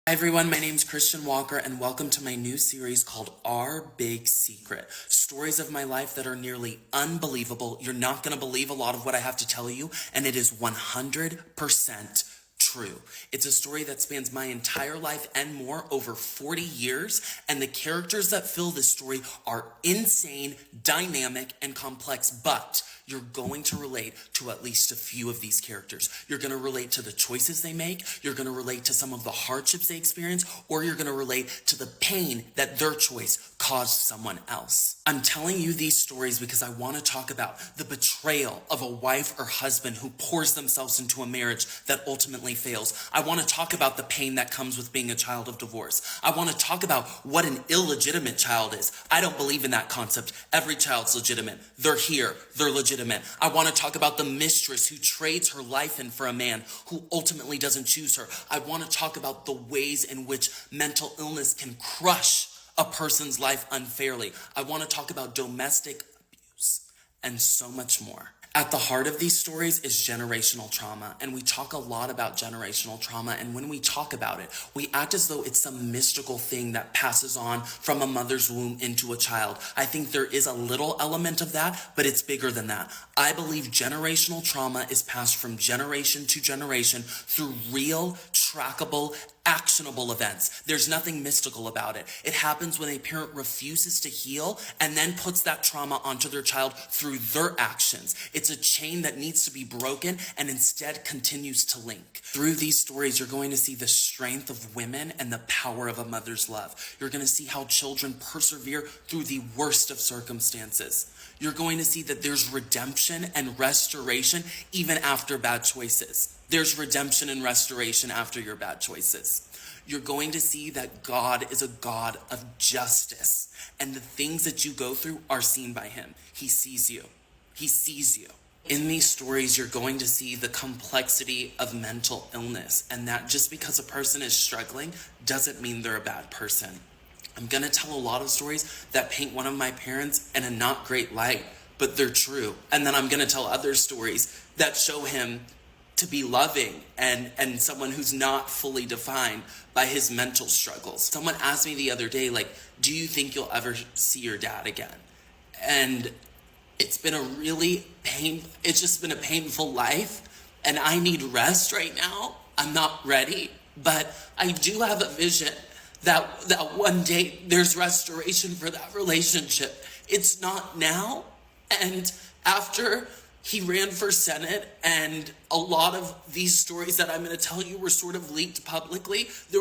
Hi everyone, my name's Christian Walker and welcome to my new series called Our Big Secret. Stories of my life that are nearly unbelievable. You're not going to believe a lot of what I have to tell you, and it is 100% true. It's a story that spans my entire life and more, over 40 years, and the characters that fill this story are insane, dynamic, and complex, but you're going to relate to at least a few of these characters. You're going to relate to the choices they make, you're going to relate to some of the hardships they experience, or you're going to relate to the pain that their choice caused someone else. I'm telling you these stories because I want to talk about the betrayal of a wife or husband who pours themselves into a marriage that ultimately fails. I want to talk about the pain that comes with being a child of divorce. I want to talk about what an illegitimate child is. I don't believe in that concept. Every child's legitimate. They're here. They're legitimate. I want to talk about the mistress who trades her life in for a man who ultimately doesn't choose her. I want to talk about the ways in which mental illness can crush a person's life unfairly. I want to talk about domestic abuse and so much more. At the heart of these stories is generational trauma, and we talk a lot about generational trauma, and when we talk about it, we act as though it's some mystical thing that passes on from a mother's womb into a child. I think there is a little element of that, but it's bigger than that. I believe generational trauma is passed from generation to generation through real, trackable, actionable events. There's nothing mystical about it. It happens when a parent refuses to heal and then puts that trauma onto their child through their actions. It's a chain that needs to be broken and instead continues to link. Through these stories, you're going to see the strength of women and the power of a mother's love. You're going to see how children persevere through the worst of circumstances. You're going to see that there's redemption and restoration even after bad choices. There's redemption and restoration after your bad choices. You're going to see that God is a God of justice, and the things that you go through are seen by Him. He sees you. He sees you. In these stories, you're going to see the complexity of mental illness, and that just because a person is struggling doesn't mean they're a bad person. I'm going to tell a lot of stories that paint one of my parents in a not great light, but they're true. And then I'm going to tell other stories that show him to be loving and someone who's not fully defined by his mental struggles. Someone asked me the other day, like, do you think you'll ever see your dad again? And it's been it's just been a painful life, and I need rest right now. I'm not ready, but I do have a vision that one day there's restoration for that relationship. It's not now. And after he ran for Senate, and a lot of these stories that I'm going to tell you were sort of leaked publicly, there was